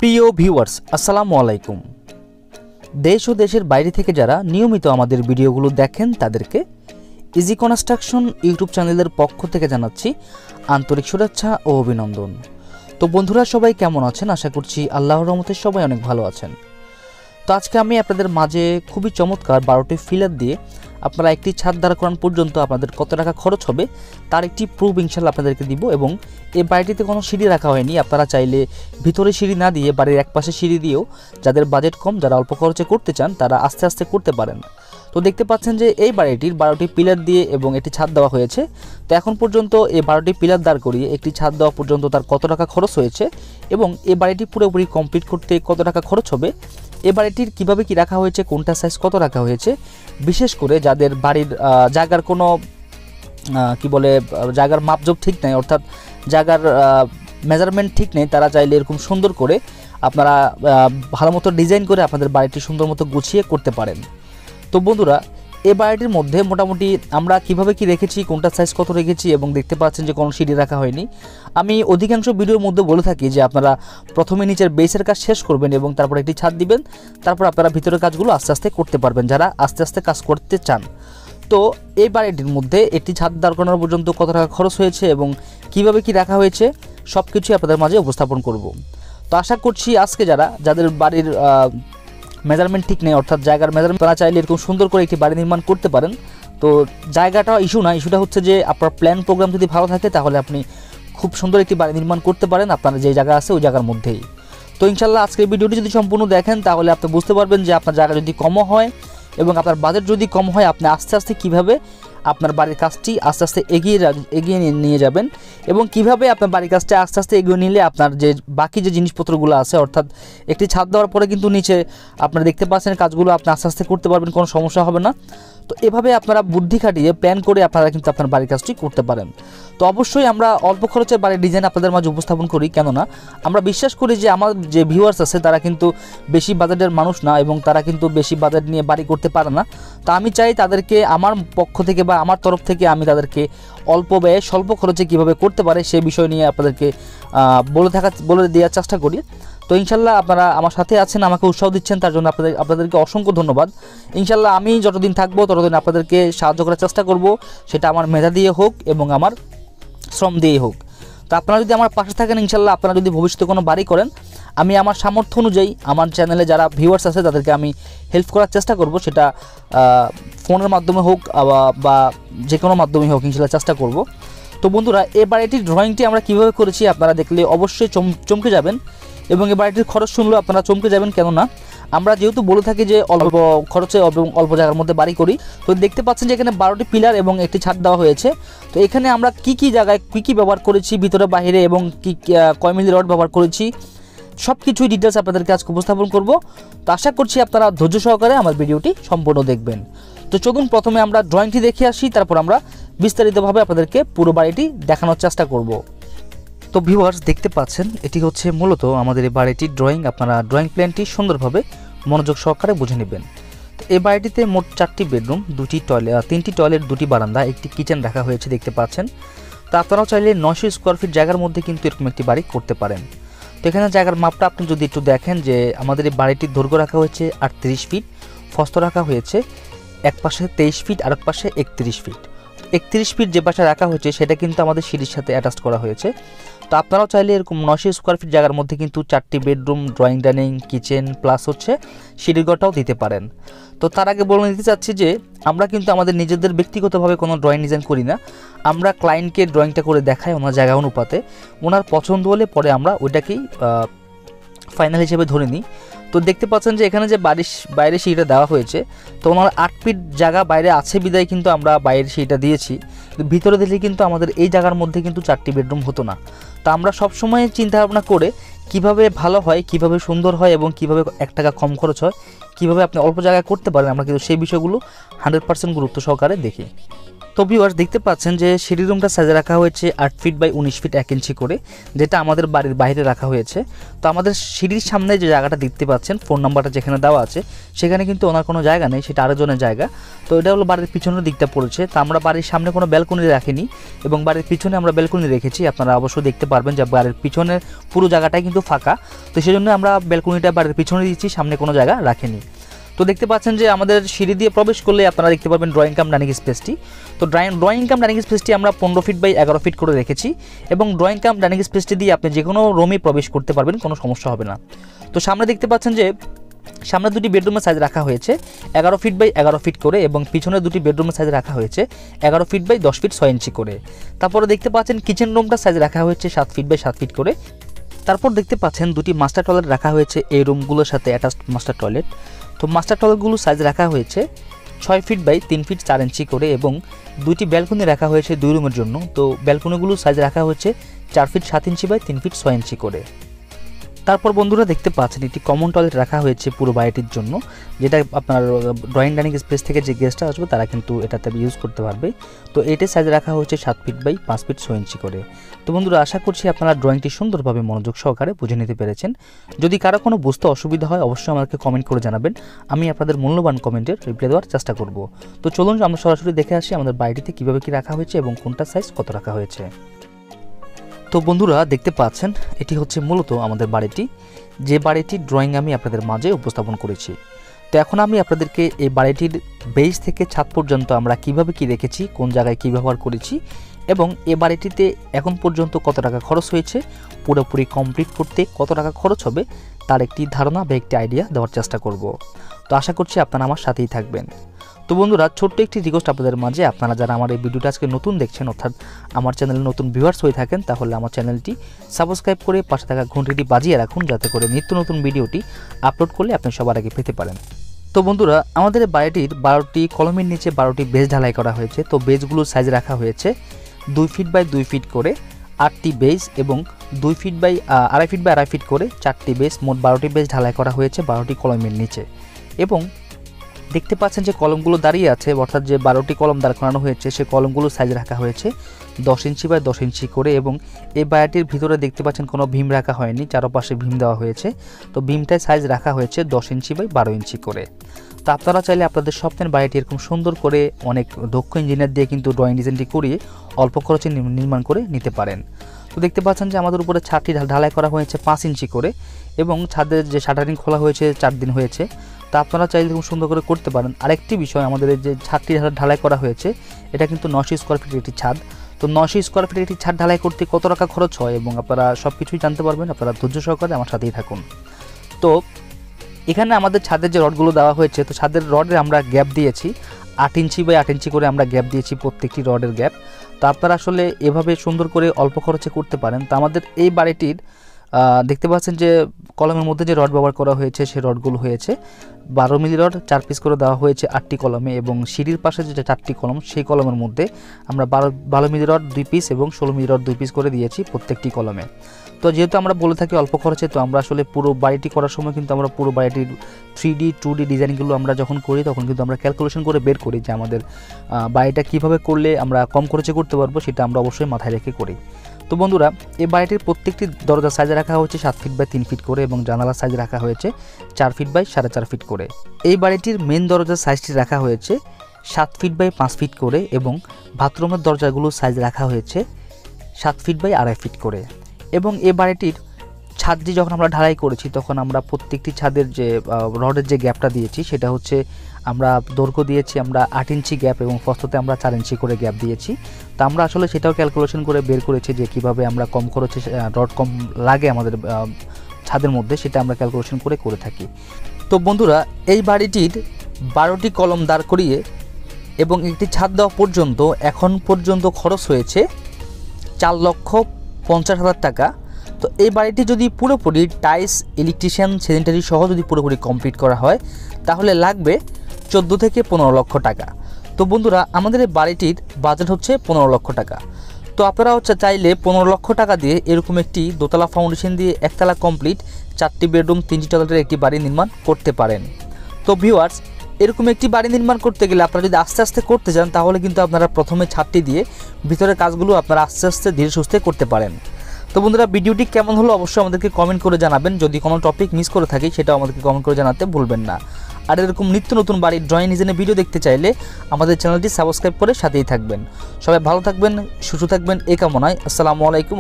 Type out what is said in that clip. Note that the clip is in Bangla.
প্রিয় ভিউয়ার্স, আসসালামু আলাইকুম। দেশ ও দেশের বাইরে থেকে যারা নিয়মিত আমাদের ভিডিওগুলো দেখেন তাদেরকে ইজি কনস্ট্রাকশন ইউটিউব চ্যানেলের পক্ষ থেকে জানাচ্ছি আন্তরিক শুভেচ্ছা ও অভিনন্দন। তো বন্ধুরা, সবাই কেমন আছেন? আশা করছি আল্লাহর রহমতে সবাই অনেক ভালো আছেন। তো আজকে আমি আপনাদের মাঝে খুবই চমৎকার 12টি ফিলার দিয়ে আপনারা একটি ছাদ দাঁড় করানো পর্যন্ত আপনাদের কত টাকা খরচ হবে তার একটি প্রুফ ইনশাল্লাহ আপনাদেরকে দিব। এবং এই বাড়িটিতে কোনো সিঁড়ি রাখা হয়নি। আপনারা চাইলে ভিতরে সিঁড়ি না দিয়ে বাড়ির এক পাশে সিঁড়ি দিয়েও যাদের বাজেট কম, যারা অল্প খরচে করতে চান, তারা আস্তে আস্তে করতে পারেন। তো দেখতে পাচ্ছেন যে এই বাড়িটির 12টি পিলার দিয়ে এবং একটি ছাদ দেওয়া হয়েছে। তো এখন পর্যন্ত এই 12টি পিলার দাঁড় করিয়ে একটি ছাদ দেওয়া পর্যন্ত তার কত টাকা খরচ হয়েছে এবং এই বাড়িটি পুরোপুরি কমপ্লিট করতে কত টাকা খরচ হবে, এ বাড়িটির কীভাবে কী রাখা হয়েছে, কোনটা সাইজ কত রাখা হয়েছে, বিশেষ করে যাদের বাড়ির জায়গার কোনো জায়গার মাপজোক ঠিক নেই, অর্থাৎ জায়গার মেজারমেন্ট ঠিক নেই, তারা চাইলে এরকম সুন্দর করে আপনারা ভালো মতো ডিজাইন করে আপনাদের বাড়িটি সুন্দর মতো গুছিয়ে করতে পারেন। তো বন্ধুরা, এই বাড়িটির মধ্যে মোটামুটি আমরা কিভাবে কি রেখেছি, কোনটা সাইজ কত রেখেছি এবং দেখতে পাচ্ছেন যে কোনো সিঁড়ি রাখা হয়নি। আমি অধিকাংশ ভিডিওর মধ্যে বলে থাকি যে আপনারা প্রথমে নিচের বেসের কাজ শেষ করবেন এবং তারপর একটি ছাদ দিবেন, তারপর আপনারা ভিতরের কাজগুলো আস্তে আস্তে করতে পারবেন যারা আস্তে আস্তে কাজ করতে চান। তো এই বাড়িটির মধ্যে একটি ছাদ দাঁড় করানো পর্যন্ত কত টাকা খরচ হয়েছে এবং কিভাবে কি রাখা হয়েছে সব কিছুই আপনাদের মাঝে উপস্থাপন করব। তো আশা করছি আজকে যাদের বাড়ির মেজারমেন্ট ঠিক নেই, অর্থাৎ জায়গার মেজারমেন্ট, তারা চাইলে এরকম সুন্দর করে একটি বাড়ি নির্মাণ করতে পারেন। তো জায়গাটা ইস্যু না, ইস্যুটা হচ্ছে যে আপনার প্ল্যান প্রোগ্রাম যদি ভালো থাকে তাহলে আপনি খুব সুন্দর একটি বাড়ি নির্মাণ করতে পারেন আপনার যে জায়গা আছে ওই জায়গার মধ্যেই। তো ইনশাল্লাহ আজকের ভিডিওটি যদি সম্পূর্ণ দেখেন তাহলে আপনি বুঝতে পারবেন যে আপনার জায়গা যদি কমও হয় এবং আপনার বাজেট যদি কম হয়, আপনি আস্তে আস্তে কীভাবে আপনার বাড়ির কাজটি আস্তে আস্তে এগিয়ে নিয়ে যাবেন এবং কিভাবে আপনার বাড়ির কাজটা আস্তে আস্তে এগিয়ে নিলে আপনার যে বাকি যে জিনিসপত্রগুলো আছে, অর্থাৎ একটি ছাদ দেওয়ার পরে কিন্তু নিচে আপনারা দেখতে পাচ্ছেন কাজগুলো আপনি আস্তে আস্তে করতে পারবেন, কোনো সমস্যা হবে না। তো এভাবে আপনারা বুদ্ধি খাটিয়ে প্ল্যান করে আপনারা কিন্তু আপনার বাড়ির কাজটি করতে পারেন। তো অবশ্যই আমরা অল্প খরচে বাড়ির ডিজাইন আপনাদের মাঝে উপস্থাপন করি, কেননা আমরা বিশ্বাস করি যে আমার যে ভিউয়ার্স আছে তারা কিন্তু বেশি বাজেটের মানুষ না এবং তারা কিন্তু বেশি বাজেট নিয়ে বাড়ি করতে পারে না। তো আমি চাই তাদেরকে আমার পক্ষ থেকে বা আমার তরফ থেকে আমি তাদেরকে অল্প ব্যয়ে স্বল্প খরচে কীভাবে করতে পারে সে বিষয় নিয়ে আপনাদেরকে বলে দেওয়ার চেষ্টা করি। তো ইনশাল্লাহ আপনারা আমার সাথে আছেন, আমাকে উৎসাহ দিচ্ছেন, তার জন্য আপনাদেরকে অসংখ্য ধন্যবাদ। ইনশাল্লাহ আমি যতদিন থাকবো ততদিন আপনাদেরকে সাহায্য করার চেষ্টা করব, সেটা আমার মেধা দিয়ে হোক এবং আমার শ্রম দিয়েই হোক। তো আপনারা যদি আমার পাশে থাকেন, ইনশাল্লাহ আপনারা যদি ভবিষ্যতে কোনো বাড়ি করেন, আমি আমার সামর্থ্য অনুযায়ী আমার চ্যানেলে যারা ভিউয়ার্স আছে তাদেরকে আমি হেল্প করার চেষ্টা করব, সেটা ফোনের মাধ্যমে হোক বা যে কোনো মাধ্যমে হোক, ইনশাল্লাহ চেষ্টা করব। তো বন্ধুরা, এই বাড়িটির ড্রয়িংটি আমরা কীভাবে করেছি আপনারা দেখলে অবশ্যই চমকে যাবেন এবং এই বাড়িটির খরচ শুনলেও আপনারা চমকে যাবেন, কেননা আমরা যেহেতু বলে থাকি যে অল্প খরচে এবং অল্প জায়গার মধ্যে বাড়ি করি। তো দেখতে পাচ্ছেন যে এখানে 12টি পিলার এবং একটি ছাদ দেওয়া হয়েছে। তো এখানে আমরা কি জায়গায় কী ব্যবহার করেছি ভিতরে বাহিরে এবং কয় মিলি রড ব্যবহার করেছি সব কিছুই ডিটেলস আপনাদেরকে আজকে উপস্থাপন করব। তো আশা করছি আপনারা ধৈর্য সহকারে আমার ভিডিওটি সম্পূর্ণ দেখবেন। তো চলুন প্রথমে আমরা ড্রয়িংটি দেখে আসি, তারপর আমরা বিস্তারিতভাবে আপনাদেরকে পুরো বাড়িটি দেখানোর চেষ্টা করব। তো ভিউয়ার্স, দেখতে পাচ্ছেন এটি হচ্ছে মূলত আমাদের এই বাড়িটির ড্রয়িং। আপনারা ড্রয়িং প্ল্যানটি সুন্দরভাবে মনোযোগ সহকারে বুঝে নেবেন। তো এই বাড়িটিতে মোট 4টি বেডরুম, 3টি টয়লেট, 2টি বারান্দা, একটি কিচেন রাখা হয়েছে দেখতে পাচ্ছেন। তো আপনারাও চাইলে 900 স্কোয়ার ফিট জায়গার মধ্যে কিন্তু এরকম একটি বাড়ি করতে পারেন। তো এখানে জায়গার মাপটা আপনি যদি একটু দেখেন যে আমাদের এই বাড়িটির দৈর্ঘ্য রাখা হয়েছে 38 ফিট, প্রস্থ রাখা হয়েছে এক পাশে 23 ফিট আর এক পাশে 31 ফিট। 31 ফিট যে পাশে রাখা হয়েছে সেটা কিন্তু আমাদের সিঁড়ির সাথে অ্যাটাচ করা হয়েছে। তো আপনারাও চাইলে এরকম 900 স্কোয়ার ফিট জায়গার মধ্যে কিন্তু 4টি bedroom, drawing dining, kitchen plus হচ্ছে সিঁড়িঘরটাও দিতে পারেন। তো তার আগে বলে নিতে চাচ্ছি যে আমরা কিন্তু আমাদের নিজেদের ব্যক্তিগতভাবে কোনো ড্রয়িং ডিজাইন করি না। আমরা ক্লায়েন্টকে ড্রয়িংটা করে দেখাই ওনার জায়গা অনুপাতে, ওনার পছন্দ হলে পরে আমরা ওইটাকেই ফাইনাল হিসেবে ধরে নিই। তো দেখতে পাচ্ছেন যে এখানে যে বাইরে সিঁড়িটা দেওয়া হয়েছে, তো ওনার 8 ফিট জায়গা বাইরে আছে বিদায় কিন্তু আমরা বাইরের সিঁড়িটা দিয়েছি। ভিতরে দিলে কিন্তু আমাদের এই জায়গার মধ্যে কিন্তু 4টি বেডরুম হতো না। তো আমরা সবসময় চিন্তা ভাবনা করে কিভাবে ভালো হয়, কিভাবে সুন্দর হয় এবং কিভাবে 1 টাকা কম খরচ হয়, কিভাবে আপনি অল্প জায়গায় করতে পারেন, আমরা কিন্তু সেই বিষয়গুলো 100% গুরুত্ব সহকারে দেখি। তো ভিউয়ার্স দেখতে পাচ্ছেন যে সিঁড়ি রুমটা সাইজে রাখা হয়েছে 8 ফিট বাই 19 ফিট 1 ইঞ্চি করে, যেটা আমাদের বাড়ির বাইরে রাখা হয়েছে। তো আমাদের সিঁড়ির সামনে যে জায়গাটা দেখতে পাচ্ছেন, ফোন নাম্বারটা যেখানে দেওয়া আছে সেখানে কিন্তু ওনার কোনো জায়গা নেই, সেটা আরেকজনের জায়গা। তো এটা হলো বাড়ির পিছনের দিকটা পড়েছে। তো আমরা বাড়ির সামনে কোনো ব্যালকনি রাখিনি এবং বাড়ির পিছনে আমরা ব্যালকনি রেখেছি। আপনারা অবশ্যই দেখতে পারবেন যে বাড়ির পিছনের পুরো জায়গাটাই কিন্তু ফাঁকা। তো সেই জন্য আমরা ব্যালকনিটা বাড়ির পিছনে দিচ্ছি, সামনে কোনো জায়গা রাখিনি। তো দেখতে পাচ্ছেন যে আমাদের সিঁড়ি দিয়ে প্রবেশ করলে আপনারা দেখতে পারবেন ড্রয়িং কাম ডাইনিং স্পেসটি। তো ড্রয়িং কাম ডাইনিং স্পেসটি আমরা 15 ফিট বাই 11 ফিট করে রেখেছি এবং ড্রয়িং কাম ডাইনিং স্পেসটি দিয়ে আপনি যে কোনো রুমে প্রবেশ করতে পারবেন, কোনো সমস্যা হবে না। তো সামনে দেখতে পাচ্ছেন যে সামনে দুটি বেডরুমের সাইজ রাখা হয়েছে 11 ফিট বাই 11 ফিট করে এবং পিছনে দুটি বেডরুমের সাইজ রাখা হয়েছে 11 ফিট বাই 10 ফিট 6 ইঞ্চি করে। তারপরে দেখতে পাচ্ছেন কিচেন রুমটা সাইজ রাখা হয়েছে 7 ফিট বাই 7 ফিট করে। তারপর দেখতে পাচ্ছেন দুটি মাস্টার টয়লেট রাখা হয়েছে এই রুমগুলোর সাথে অ্যাটাচড মাস্টার টয়লেট। তো মাস্টার টয়লেটগুলো সাইজ রাখা হয়েছে 6 ফিট বাই 3 ফিট 4 ইঞ্চি করে এবং দুটি ব্যালকনি রাখা হয়েছে 2 রুমের জন্য। তো ব্যালকনিগুলো সাইজ রাখা হয়েছে 4 ফিট 7 ইঞ্চি বাই 3 ফিট 6 ইঞ্চি করে। তারপর বন্ধুরা দেখতে পাচ্ছেন একটি কমন টয়লেট রাখা হয়েছে পুরো বাড়িটির জন্য, যেটা আপনার ড্রয়িং ডাইনিং স্পেস থেকে যে গেস্টরা আসবে তারা কিন্তু এটাতে ইউজ করতে পারবে। তো এটার সাইজ রাখা হয়েছে 7 ফিট বাই 5 ফিট 6 ইঞ্চি করে। তো বন্ধুরা আশা করছি আপনারা ড্রয়িংটি সুন্দরভাবে মনোযোগ সহকারে বুঝে নিতে পেরেছেন। যদি কারো কোনো বুঝতে অসুবিধা হয় অবশ্যই আমাকে কমেন্ট করে জানাবেন, আমি আপনাদের মূল্যবান কমেন্টের রিপ্লাই দেওয়ার চেষ্টা করব। তো চলুন আমরা সরাসরি দেখে আসি আমাদের বাড়িটিতে কীভাবে কী রাখা হয়েছে এবং কোনটা সাইজ কত রাখা হয়েছে। তো বন্ধুরা দেখতে পাচ্ছেন এটি হচ্ছে মূলত আমাদের বাড়িটি, যে বাড়িটির ড্রয়িং আমি আপনাদের মাঝে উপস্থাপন করেছি। তো এখন আমি আপনাদেরকে এই বাড়িটির বেস থেকে ছাদ পর্যন্ত আমরা কিভাবে কি রেখেছি, কোন জায়গায় কী ব্যবহার করেছি এবং এ বাড়িটিতে এখন পর্যন্ত কত টাকা খরচ হয়েছে, পুরোপুরি কমপ্লিট করতে কত টাকা খরচ হবে তার একটি ধারণা বা একটি আইডিয়া দেওয়ার চেষ্টা করব। তো আশা করছি আপনারা আমার সাথেই থাকবেন। তো বন্ধুরা ছোট্ট একটি রিকোয়েস্ট আপনাদের মাঝে, আপনারা যারা আমার এই ভিডিওটা আজকে নতুন দেখছেন অর্থাৎ আমার চ্যানেলে নতুন ভিউয়ার্স হয়ে থাকেন, তাহলে আমার চ্যানেলটি সাবস্ক্রাইব করে পাশে থাকা ঘন্টিটি বাজিয়ে রাখুন, যাতে করে নিত্য নতুন ভিডিওটি আপলোড করলে আপনি সবার আগে পেতে পারেন। তো বন্ধুরা আমাদের বাড়িটির 12টি কলমের নিচে 12টি বেজ ঢালাই করা হয়েছে। তো বেজগুলোর সাইজ রাখা হয়েছে 2 ফিট বাই 2 ফিট করে 8টি বেজ এবং 2 feet by 2.5 feet by 2.5 feet করে 4টি বেজ, মোট 12টি বেজ ঢালাই করা হয়েছে 12টি কলমের নিচে। এবং দেখতে পাচ্ছেন যে কলমগুলো দাঁড়িয়ে আছে, অর্থাৎ যে 12টি কলম দাঁড় করানো হয়েছে সেই কলমগুলোর সাইজ রাখা হয়েছে 10 ইঞ্চি বাই 10 ইঞ্চি করে। এবং এই বাড়িটির ভিতরে দেখতে পাচ্ছেন কোনো ভীম রাখা হয়নি, চারপাশে ভীম দেওয়া হয়েছে। তো ভীমটার সাইজ রাখা হয়েছে 10 ইঞ্চি বাই 12 ইঞ্চি করে। তো আপনারা চাইলে আপনাদের স্বপ্নের বাড়িটি এরকম সুন্দর করে অনেক দক্ষ ইঞ্জিনিয়ার দিয়ে কিন্তু ড্রয়িং ডিজাইনটি করিয়ে অল্প খরচে নির্মাণ করে নিতে পারেন। তো দেখতে পাচ্ছেন যে আমাদের উপরে ছাদটি ঢালাই করা হয়েছে 5 ইঞ্চি করে এবং ছাদের যে শাটারিং খোলা হয়েছে 4 দিন হয়েছে। তা আপনারা চাইলে খুব সুন্দর করে করতে পারেন। আরেকটি বিষয়, আমাদের যে ছাদটি ঢালাই করা হয়েছে এটা কিন্তু 900 স্কোয়ার ফিটের একটি ছাদ। তো 900 স্কোয়ার ফিটের একটি ছাদ ঢালাই করতে কত টাকা খরচ হয় এবং আপনারা সব কিছুই জানতে পারবেন, আপনারা ধৈর্য সহকারে আমার সাথেই থাকুন। তো এখানে আমাদের ছাদের যে রডগুলো দেওয়া হয়েছে, তো ছাদের রডে আমরা গ্যাপ দিয়েছি 8 ইঞ্চি বাই 8 ইঞ্চি করে আমরা গ্যাপ দিয়েছি প্রত্যেকটি রডের গ্যাপ। তো আপনারা আসলে এভাবে সুন্দর করে অল্প খরচে করতে পারেন। তো আমাদের এই বাড়িটির দেখতে পাচ্ছেন যে কলমের মধ্যে যে রড ব্যবহার করা হয়েছে সেই রডগুলো হয়েছে 12 মিলি রড 4 পিস করে দেওয়া হয়েছে 8টি কলমে এবং সিঁড়ির পাশে যে 4টি কলম সেই কলমের মধ্যে আমরা 12 মিলি রড 2 পিস এবং 16 মিলি রড 2 পিস করে দিয়েছি প্রত্যেকটি কলমে। তো যেহেতু আমরা বলে থাকি অল্প খরচে, তো আমরা আসলে পুরো বাড়িটি করার সময় কিন্তু আমরা পুরো বাড়িটির 3D 2D ডিজাইনগুলো আমরা যখন করি তখন কিন্তু আমরা ক্যালকুলেশন করে বের করি যে আমাদের বাড়িটা কীভাবে করলে আমরা কম খরচে করতে পারবো, সেটা আমরা অবশ্যই মাথায় রেখে করি। তো বন্ধুরা এই বাড়িটির প্রত্যেকটি দরজার সাইজ রাখা হয়েছে 7 ফিট বাই 3 ফিট করে এবং জানালার সাইজ রাখা হয়েছে 4 ফিট বাই 4.5 ফিট করে। এই বাড়িটির মেন দরজার সাইজটি রাখা হয়েছে 7 ফিট বাই 5 ফিট করে এবং বাথরুমের দরজাগুলোর সাইজ রাখা হয়েছে 7 ফিট বাই 2.5 ফিট করে। এবং এই বাড়িটির ছাদটি যখন আমরা ঢালাই করেছি তখন আমরা প্রত্যেকটি ছাদের যে রডের যে গ্যাপটা দিয়েছি সেটা হচ্ছে আমরা দৈর্ঘ্য দিয়েছি আমরা 8 ইঞ্চি গ্যাপ এবং প্রস্থতে আমরা 4 ইঞ্চি করে গ্যাপ দিয়েছি। তো আমরা আসলে সেটাও ক্যালকুলেশন করে বের করেছি যে কিভাবে আমরা কম খরচে রড কম লাগে আমাদের ছাদের মধ্যে, সেটা আমরা ক্যালকুলেশন করে থাকি। তো বন্ধুরা এই বাড়িটির 12টি কলম দাঁড় করিয়ে এবং একটি ছাদ দেওয়া পর্যন্ত এখন পর্যন্ত খরচ হয়েছে 4,50,000 টাকা। তো এই বাড়িটি যদি পুরোপুরি টাইলস, ইলেকট্রিশিয়ান, স্যানিটারি সহ যদি পুরোপুরি কমপ্লিট করা হয় তাহলে লাগবে 14 থেকে 15 লক্ষ টাকা। তো বন্ধুরা আমাদের এই বাড়িটির বাজেট হচ্ছে 15 লক্ষ টাকা। তো আপনারা চাইলে 15 লক্ষ টাকা দিয়ে এরকম একটি দোতলা ফাউন্ডেশন দিয়ে একতলা কমপ্লিট 4টি বেডরুম 3টি টয়লেটের একটি বাড়ি নির্মাণ করতে পারেন। তো ভিউয়ার্স এরকম একটি বাড়ি নির্মাণ করতে গেলে আপনারা যদি আস্তে আস্তে করতে চান তাহলে কিন্তু আপনারা প্রথমে ছাদটি দিয়ে ভিতরের কাজগুলো আপনারা আস্তে আস্তে ধীরে সুস্থে করতে পারেন। তো বন্ধুরা, ভিডিওটি কেমন হলো অবশ্যই আমাদেরকে কমেন্ট করে জানাবেন। যদি কোনো টপিক মিস করে থাকি সেটাও আমাদেরকে কমেন্ট করে জানাতে ভুলবেন না। আর এরকম নিত্য নতুন বাড়ির ড্রয়িং ডিজাইনের ভিডিও দেখতে চাইলে আমাদের চ্যানেলটি সাবস্ক্রাইব করে সাথেই থাকবেন। সবাই ভালো থাকবেন, সুস্থ থাকবেন এই কামনায়। আসসালামু আলাইকুম।